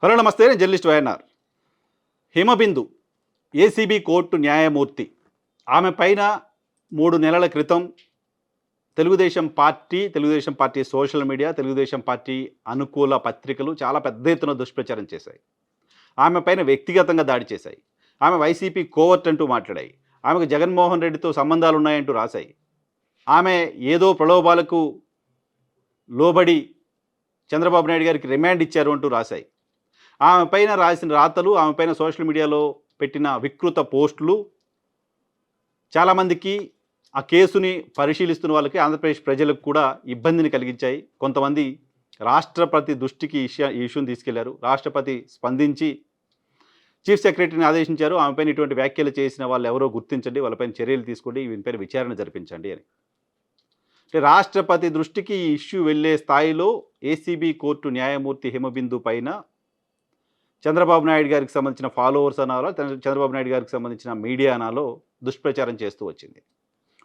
Hello నమస్తే, నేను journalist YNR. Himabindu ACB court న్యాయమూర్తి, ఆమె పైన 3 నెలల క్రితం Telugu Desam party social media, Telugu Desam party అనుకూల పత్రికలు చాలా పెద్ద ఎత్తున దుష్ప్రచారం చేశాయి. ఆమె పైన వ్యక్తిగతంగా దాడి చేశాయి. ఆమె వైసీపీ కోవర్ట్ అంటూ మాట్లాడాయి. ఆమెకు జగన్మోహన్ రెడ్డితో సంబంధాలు ఉన్నాయంటూ రాశాయి. ఆమె ఏదో ప్రలోభాలకు లోబడి చంద్రబాబు నాయుడు గారికి రిమాండ్ ఇచ్చారు అంటూ రాశాయి. ఆమె పైన రాసిన రాతలు, ఆమె పైన సోషల్ మీడియాలో పెట్టిన వికృత పోస్టులు చాలామందికి, ఆ కేసుని పరిశీలిస్తున్న వాళ్ళకి, ఆంధ్రప్రదేశ్ ప్రజలకు కూడా ఇబ్బందిని కలిగించాయి. కొంతమంది రాష్ట్రపతి దృష్టికి ఈ ఇష్యూని తీసుకెళ్లారు. రాష్ట్రపతి స్పందించి చీఫ్ సెక్రటరీని ఆదేశించారు, ఆమె పైన ఇటువంటి వ్యాఖ్యలు చేసిన వాళ్ళు ఎవరో గుర్తించండి, వాళ్ళపైన చర్యలు తీసుకోండి, వీనిపైన విచారణ జరిపించండి అని. అంటే రాష్ట్రపతి దృష్టికి ఈ ఇష్యూ వెళ్ళే స్థాయిలో ఏసీబీ కోర్టు న్యాయమూర్తి హిమబిందు పైన చంద్రబాబు నాయుడు గారికి సంబంధించిన ఫాలోవర్స్ అనాలో, చంద్రబాబు నాయుడు గారికి సంబంధించిన మీడియా అనాలో దుష్ప్రచారం చేస్తూ వచ్చింది.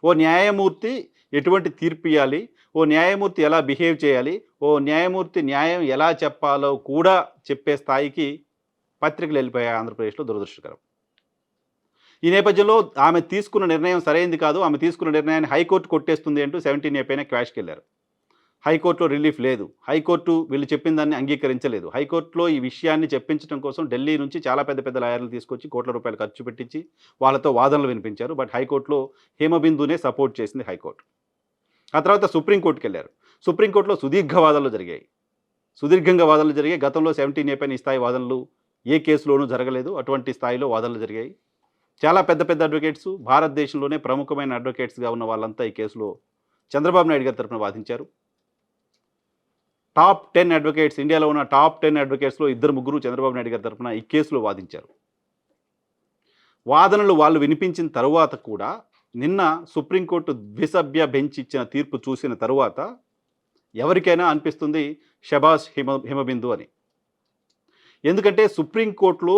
ఓ న్యాయమూర్తి ఎటువంటి తీర్పు ఇవ్వాలి, ఓ న్యాయమూర్తి ఎలా బిహేవ్ చేయాలి, ఓ న్యాయమూర్తి న్యాయం ఎలా చెప్పాలో కూడా చెప్పే స్థాయికి పత్రికలు వెళ్ళిపోయాయి ఆంధ్రప్రదేశ్లో. దురదృష్టకరం. ఈ నేపథ్యంలో ఆమె తీసుకున్న నిర్ణయం సరైంది కాదు, ఆమె తీసుకున్న నిర్ణయాన్ని హైకోర్టు కొట్టేస్తుంది అంటూ 17A పైన క్వాష్కి వెళ్ళారు. హైకోర్టులో రిలీఫ్ లేదు. హైకోర్టు వీళ్ళు చెప్పిన దాన్ని అంగీకరించలేదు. హైకోర్టులో ఈ విషయాన్ని చెప్పించడం కోసం ఢిల్లీ నుంచి చాలా పెద్ద పెద్ద లాయర్లు తీసుకొచ్చి కోట్ల రూపాయలు ఖర్చు పెట్టించి వాళ్ళతో వాదనలు వినిపించారు. బట్ హైకోర్టులో హిమబిందునే సపోర్ట్ చేసింది హైకోర్టు. ఆ తర్వాత సుప్రీంకోర్టుకి వెళ్ళారు. సుప్రీంకోర్టులో సుదీర్ఘంగా వాదనలు జరిగాయి. గతంలో 17A పైన ఈ స్థాయి వాదనలు ఏ కేసులోనూ జరగలేదు. అటువంటి స్థాయిలో వాదనలు జరిగాయి. చాలా పెద్ద పెద్ద అడ్వకేట్స్, భారతదేశంలోనే ప్రముఖమైన అడ్వకేట్స్గా ఉన్న వాళ్ళంతా ఈ కేసులో చంద్రబాబు నాయుడు గారి తరఫున వాదించారు. టాప్ 10 అడ్వకేట్స్, ఇండియాలో ఉన్న టాప్ 10 అడ్వకేట్స్లో 2-3 చంద్రబాబు నాయుడు గారి తరఫున ఈ కేసులో వాదించారు. వాదనలు వాళ్ళు వినిపించిన తరువాత కూడా నిన్న సుప్రీంకోర్టు ద్విసభ్య బెంచ్ ఇచ్చిన తీర్పు చూసిన తరువాత ఎవరికైనా అనిపిస్తుంది షబాష్ హిమబిందు అని. ఎందుకంటే సుప్రీంకోర్టులో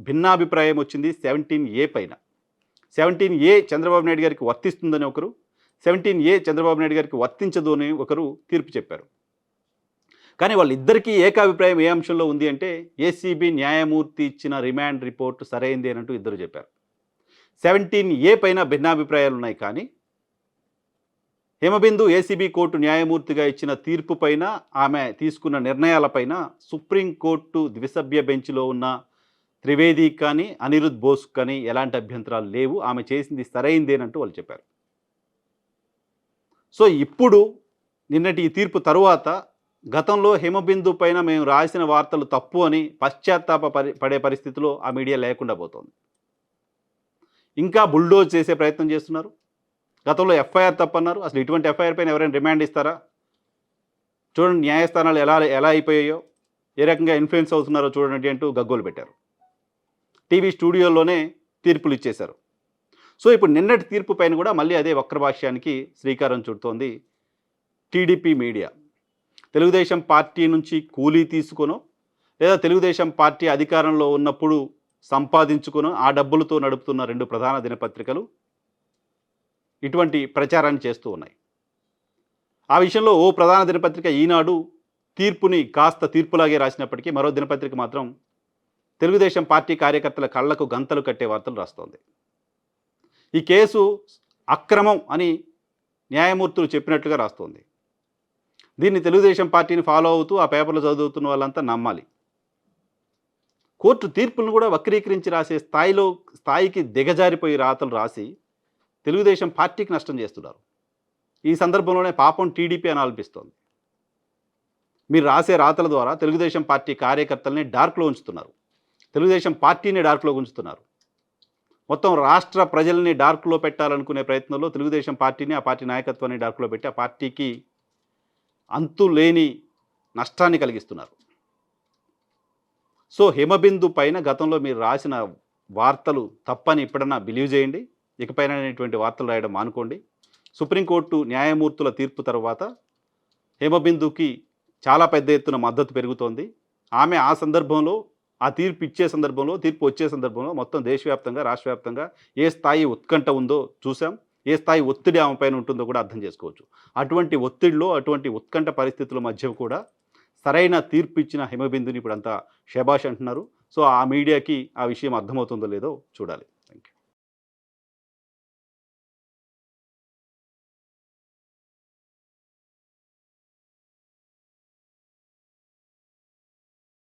భిన్నాభిప్రాయం వచ్చింది 17A పైన. 17A చంద్రబాబు నాయుడు గారికి వర్తిస్తుందని ఒకరు, 17A చంద్రబాబు నాయుడు గారికి వర్తించదు అని ఒకరు తీర్పు చెప్పారు. కానీ వాళ్ళిద్దరికీ ఏకాభిప్రాయం ఏ అంశంలో ఉంది అంటే ఏసీబీ న్యాయమూర్తి ఇచ్చిన రిమాండ్ రిపోర్టు సరైంది అనంటూ ఇద్దరు చెప్పారు. 17A పైన భిన్నాభిప్రాయాలు ఉన్నాయి. కానీ హిమబిందు ఏసీబీ కోర్టు న్యాయమూర్తిగా ఇచ్చిన తీర్పు పైన, ఆమె తీసుకున్న నిర్ణయాలపైన సుప్రీంకోర్టు ద్విసభ్య బెంచ్లో ఉన్న త్రివేది కానీ అనిరుద్ బోస్ కానీ ఎలాంటి అభ్యంతరాలు లేవు, ఆమె చేసింది సరైందేనంటూ వాళ్ళు చెప్పారు. సో ఇప్పుడు నిన్నటి ఈ తీర్పు తరువాత గతంలో హిమబిందు పైన మేము రాసిన వార్తలు తప్పు అని పడే పరిస్థితిలో ఆ మీడియా లేకుండా పోతుంది. ఇంకా బుల్డోజ్ చేసే ప్రయత్నం చేస్తున్నారు. గతంలో ఎఫ్ఐఆర్ తప్పన్నారు. అసలు ఇటువంటి ఎఫ్ఐఆర్ పైన ఎవరైనా రిమాండ్ ఇస్తారా? చూడండి న్యాయస్థానాలు ఎలా అయిపోయాయో, ఏ రకంగా ఇన్ఫ్లుయెన్స్ అవుతున్నారో చూడండి అంటూ గగ్గోలు పెట్టారు. టీవీ స్టూడియోలోనే తీర్పులు ఇచ్చేశారు. సో ఇప్పుడు నిన్నటి తీర్పు పైన కూడా మళ్ళీ అదే వక్రభాష్యానికి శ్రీకారం చుడుతోంది టీడీపీ మీడియా. తెలుగుదేశం పార్టీ నుంచి కూలీ తీసుకునో, లేదా తెలుగుదేశం పార్టీ అధికారంలో ఉన్నప్పుడు సంపాదించుకునో ఆ డబ్బులతో నడుపుతున్న 2 ప్రధాన దినపత్రికలు ఇటువంటి ప్రచారాన్ని చేస్తూ ఉన్నాయి. ఆ విషయంలో ఓ ప్రధాన దినపత్రిక ఈనాడు తీర్పుని కాస్త తీర్పులాగే రాసినప్పటికీ మరో దినపత్రిక మాత్రం తెలుగుదేశం పార్టీ కార్యకర్తల కళ్లకు గంతలు కట్టే వార్తలు రాస్తోంది. ఈ కేసు అక్రమం అని న్యాయమూర్తులు చెప్పినట్లుగా రాస్తోంది. దీన్ని తెలుగుదేశం పార్టీని ఫాలో అవుతూ ఆ పేపర్లు చదువుతున్న వాళ్ళంతా నమ్మాలి. కోర్టు తీర్పులను కూడా వక్రీకరించి రాసే స్థాయికి దిగజారిపోయి రాతలు రాసి తెలుగుదేశం పార్టీకి నష్టం చేస్తున్నారు. ఈ సందర్భంలోనే పాపం టీడీపీ అని అనిపిస్తోంది. మీరు రాసే రాతల ద్వారా తెలుగుదేశం పార్టీ కార్యకర్తల్ని డార్క్లో ఉంచుతున్నారు, తెలుగుదేశం పార్టీని డార్క్లో ఉంచుతున్నారు. మొత్తం రాష్ట్ర ప్రజల్ని డార్క్లో పెట్టాలనుకునే ప్రయత్నంలో తెలుగుదేశం పార్టీని, ఆ పార్టీ నాయకత్వాన్ని డార్క్లో పెట్టి ఆ పార్టీకి అంతులేని నష్టాన్ని కలిగిస్తున్నారు. సో హిమబిందు పైన గతంలో మీరు రాసిన వార్తలు తప్పని ఇప్పుడన్నా బిలీవ్ చేయండి. ఇకపైన ఇటువంటి వార్తలు రాయడం మానుకోండి. సుప్రీంకోర్టు న్యాయమూర్తుల తీర్పు తర్వాత హిమబిందుకి చాలా పెద్ద ఎత్తున మద్దతు పెరుగుతోంది. ఆమె ఆ సందర్భంలో, ఆ తీర్పు వచ్చే సందర్భంలో మొత్తం దేశవ్యాప్తంగా, రాష్ట్ర వ్యాప్తంగా ఏ స్థాయి ఉత్కంఠ ఉందో చూసాం. ఏ స్థాయి ఒత్తిడి ఆమె పైన ఉంటుందో కూడా అర్థం చేసుకోవచ్చు. అటువంటి ఒత్తిడిలో, అటువంటి ఉత్కంఠ పరిస్థితుల మధ్య కూడా సరైన తీర్పు ఇచ్చిన హిమబిందుని ఇప్పుడంతా షబాష్ అంటున్నారు. సో, ఆ మీడియాకి ఆ విషయం అర్థమవుతుందో లేదో చూడాలి. Thank you.